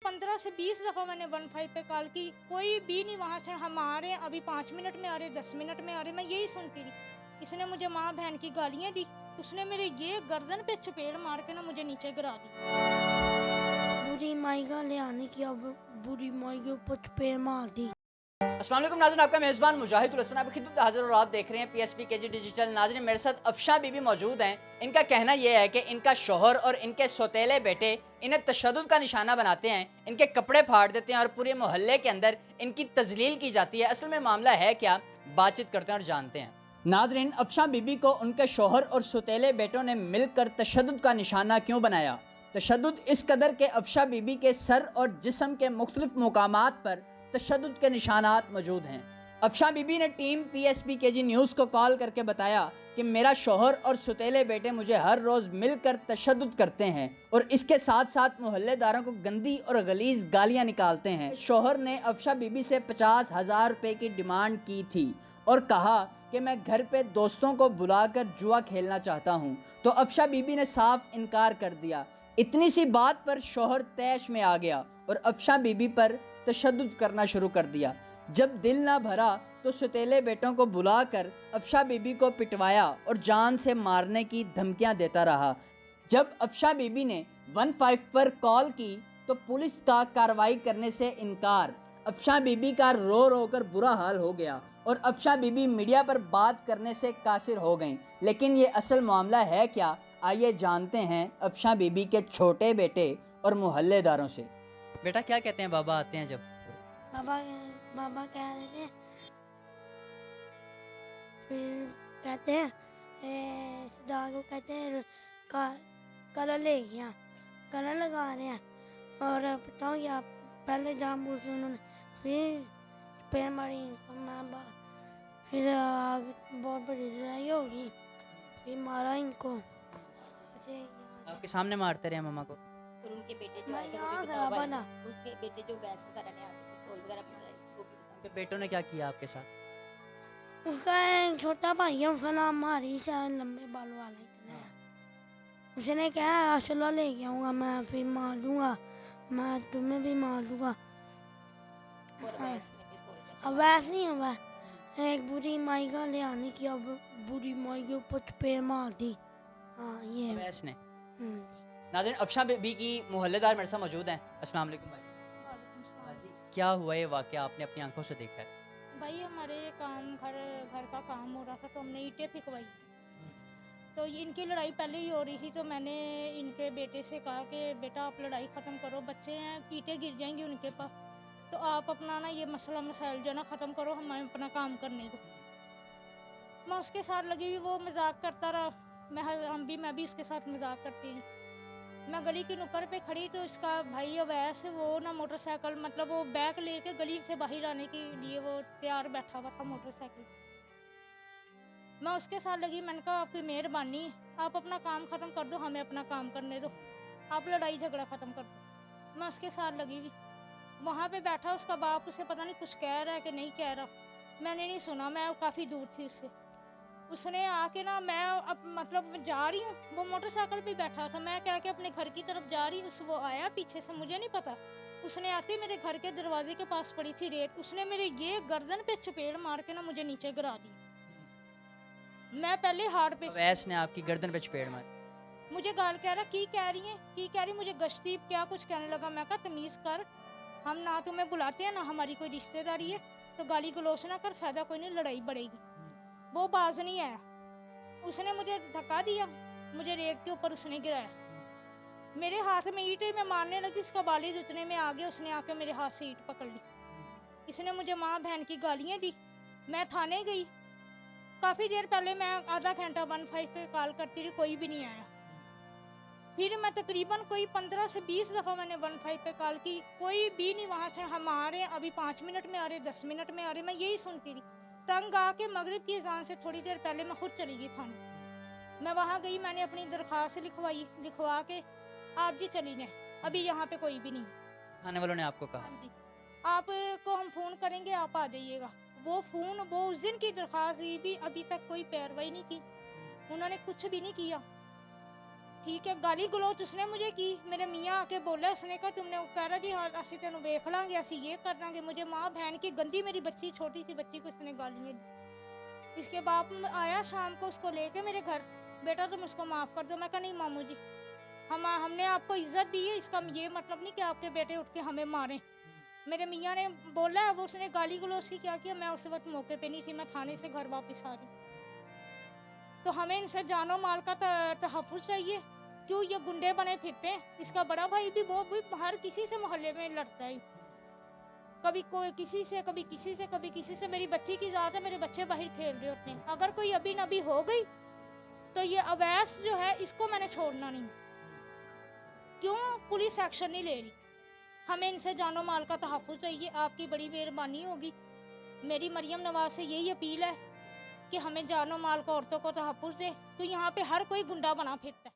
15 से 20 दफ़ा मैंने 15 पे कॉल की, कोई भी नहीं वहाँ से। हम आ रहे हैं, अभी 5 मिनट में आ रहे, 10 मिनट में आ रहे, मैं यही सुनती रही। इसने मुझे माँ बहन की गालियाँ दी, उसने मेरे ये गर्दन पे चपेड़ मार के ना मुझे नीचे गिरा दी। बुरी माई का ले आने की, अब बुरी माई के ऊपर चपेड़ मार दी। अस्सलाम वालेकुम नाज़रीन, आपका मेज़बान मुजाहिदुल हसन आपकी खिदमत में हाजिर और आप देख रहे हैं पीएसपी केजी डिजिटल। नाज़रीन, मेरे साथ अफशा बीबी मौजूद हैं। इनका कहना यह है कि इनका शोहर और इनके सौतेले बेटे इन्हें तशद्दुद का निशाना बनाते हैं, इनके कपड़े फाड़ देते हैं और पूरे मोहल्ले के अंदर इनकी तजलील की जाती है। असल में मामला है क्या, बातचीत करते हैं और जानते हैं। नाज़रीन, अफशा बीबी को उनके शोहर और सौतेले बेटों ने मिलकर तशद्दुद का निशाना क्यों बनाया? तशद्दुद इस कदर के अफशा बीबी के सर और जिस्म के मुख्तलिफ मुकामात पर तशद्दुद के निशानात मौजूद हैं। अफशा बीबी ने टीम पीएसपी केजी न्यूज़ को कॉल करके बताया कि मेरा शोहर और सौतेले बेटे मुझे हर रोज़ मिलकर तशद्दुद करते हैं और इसके साथ साथ मोहल्लेदारों को गंदी और गलीज गालियाँ निकालते हैं। शोहर ने अफशा बीबी से 50,000 रुपये की डिमांड की थी और कहा कि मैं घर पे दोस्तों को बुलाकर जुआ खेलना चाहता हूँ, तो अफशा बीबी ने साफ इनकार कर दिया। इतनी सी बात पर शोहर तैश में आ गया और अफशा बीबी पर तशद्दुद करना शुरू कर दिया। जब दिल ना भरा तो सौतेले बेटों को बुलाकर अफशा बीबी को पिटवाया और जान से मारने की धमकियां देता रहा। जब अफशा बीबी ने 15 पर कॉल की तो पुलिस का कार्रवाई करने से इनकार। अफशा बीबी का रो रो कर बुरा हाल हो गया और अफशा बीबी मीडिया पर बात करने से कासिर हो गईं। लेकिन ये असल मामला है क्या, आइए जानते हैं अफशा बीबी के छोटे बेटे और मोहल्लेदारों से। बेटा, क्या कहते हैं बाबा आते हैं जब? बाबा बाबा कह रहे थे, फिर कहते हैं सरदार को कहते हैं कलर ले गया, कलर लगा रहे हैं और बताओ क्या पहले जान बुझ के उन्होंने फिर पैर मारी इनको। फिर आगे बहुत बड़ी लड़ाई होगी, फिर मारा इनको। आपके सामने मारते रहे मम्मा को? और उनके बेटे जो मैं आए थे यहाँ वो भी था बना। उनके बेटे जो बैस वगैरह ने आके पिस्तौल वगैरह बना रहे थे वो भी बताओ। उनके बेटों ने क्या किया आपके साथ? उसका एक छोटा भाई है, उसका नाम मारी, शायद लंबे बालों वाला इतना है। उसने कहा चलो ले आऊँगा मैं, फिर मार दूंगा, मैं तुम्हें भी मार दूंगा। और हाँ। बैस ने पिस्तौल के अब वैसे नहीं हुआ, एक बुरी माई का ले आने की, अब बुरी माई के ऊपर चपेड़ मार दी। हाँ ये अवैस ने। हम्म। नाज़रीन, अफशा बीबी की मोहल्लेदार मेरे साथ मौजूद हैं। अस्सलाम वालेकुम भाई। वालेकुम सलाम। जी, क्या हुआ ये वाक़या, आपने अपनी आंखों से देखा है? भाई हमारे काम घर का काम हो रहा था तो हमने ईंटें फिकवाई, तो इनकी लड़ाई पहले ही हो रही थी। तो मैंने इनके बेटे से कहा कि बेटा आप लड़ाई ख़त्म करो, बच्चे हैं, ईंटें गिर जाएंगी उनके पास, तो आप अपना ना ये मसला मसाइल जो ना ख़त्म करो, हमें अपना काम करने दो। मैं उसके साथ लगी हुई, वो मजाक करता रहा, मैं भी उसके साथ मजाक करती हूँ। मैं गली की नुक्कड़ पे खड़ी तो इसका भाई अवैस वो ना मोटरसाइकिल, मतलब वो बैग लेके गली से बाहर आने के लिए वो तैयार बैठा हुआ था मोटरसाइकिल। मैं उसके साथ लगी, मैंने कहा आपकी मेहरबानी है, आप अपना काम ख़त्म कर दो, हमें अपना काम करने दो, आप लड़ाई झगड़ा ख़त्म कर दो। मैं उसके साथ लगी हुई, वहाँ पे बैठा उसका बाप उसे पता नहीं कुछ कह रहा है कि नहीं कह रहा, मैंने नहीं सुना, मैं काफ़ी दूर थी उससे। उसने आके ना, मैं अब मतलब जा रही हूँ, वो मोटरसाइकिल पे बैठा था, मैं क्या के अपने घर की तरफ जा रही, वो आया पीछे से, मुझे नहीं पता, उसने आके मेरे घर के दरवाजे के पास पड़ी थी रेत, उसने मेरे ये गर्दन पे चपेड़ मार के ना मुझे नीचे गिरा दी। मैं पहले हार्ड पे, अवैस ने आपकी गर्दन पे चपेड़ मारी? मुझे गाल कह रहा की कह रही है, की कह रही, मुझे गश्ती क्या कुछ कहने लगा। मैं कहा तमीज़ कर, हम ना तुम्हें बुलाते हैं ना हमारी कोई रिश्तेदारी है, तो गाली गलोच ना कर, फ़ायदा कोई नहीं, लड़ाई बढ़ेगी। वो बाज नहीं आया, उसने मुझे धक्का दिया, मुझे रेत के ऊपर उसने गिराया, मेरे हाथ में ईंट में मारने लगी, उसका बालिद उतने में आ गया, उसने आके मेरे हाथ से ईंट पकड़ ली, इसने मुझे माँ बहन की गालियाँ दी। मैं थाने गई, काफ़ी देर पहले मैं आधा घंटा 15 पे कॉल करती रही, कोई भी नहीं आया। फिर मैं तकरीबन कोई 15 से 20 दफ़ा मैंने 15 पे कॉल की, कोई भी नहीं वहाँ से। हम आ रहे हैं, अभी 5 मिनट में आ रहे, 10 मिनट में आ रहे, मैं यही सुनती रही। तंग आके मगरिब की अज़ान से थोड़ी देर पहले मैं खुद चली गई थाने। मैं वहाँ गई, मैंने अपनी दरख्वास्त लिखवा के आप जी चली जाएँ, अभी यहाँ पे कोई भी नहीं। थाने वालों ने आपको कहा? हाँ जी, आपको हम फ़ोन करेंगे, आप आ जाइएगा। वो उस दिन की दरख्वास्त दी भी, अभी तक कोई पैरवाई नहीं की, उन्होंने कुछ भी नहीं किया। ठीक है, गाली गलोच उसने मुझे की। मेरे मियाँ आके बोला, उसने कहा तुमने, वो कह रहा जी हाँ असी तेन वेख लांगे, असी ये कर देंगे। मुझे माँ बहन की गंदी, मेरी बच्ची, छोटी सी बच्ची को इसने गालियाँ दी। इसके बाप आया शाम को उसको लेके मेरे घर, बेटा तुम उसको माफ़ कर दो। मैं कहा नहीं मामू जी, हमने आपको इज्जत दी है, इसका ये मतलब नहीं कि आपके बेटे उठ के हमें मारें। मेरे मियाँ ने बोला, अब उसने गाली गलौज की क्या किया, मैं उस वक्त मौके पे नहीं थी, मैं थाने से घर वापस आ रही। तो हमें इनसे जानो माल का तहफ़्फ़ुज़ चाहिए। क्यों ये गुंडे बने फिरते हैं? इसका बड़ा भाई भी, वो भी हर किसी से मोहल्ले में लड़ता है, कभी कोई किसी से, कभी किसी से, कभी किसी से। मेरी बच्ची की ज़ात है, मेरे बच्चे बाहर खेल रहे होते हैं। अगर कोई अभी नबी हो गई तो ये अवैस जो है, इसको मैंने छोड़ना नहीं। क्यों पुलिस एक्शन नहीं ले रही? हमें इनसे जानो माल का तहफ़्फ़ुज़ चाहिए, आपकी बड़ी मेहरबानी होगी। मेरी मरियम नवाज से यही अपील है कि हमें जानो माल को, औरतों को तहफ़्फ़ुज़ दें। तो यहाँ पे हर कोई गुंडा बना फिरता है।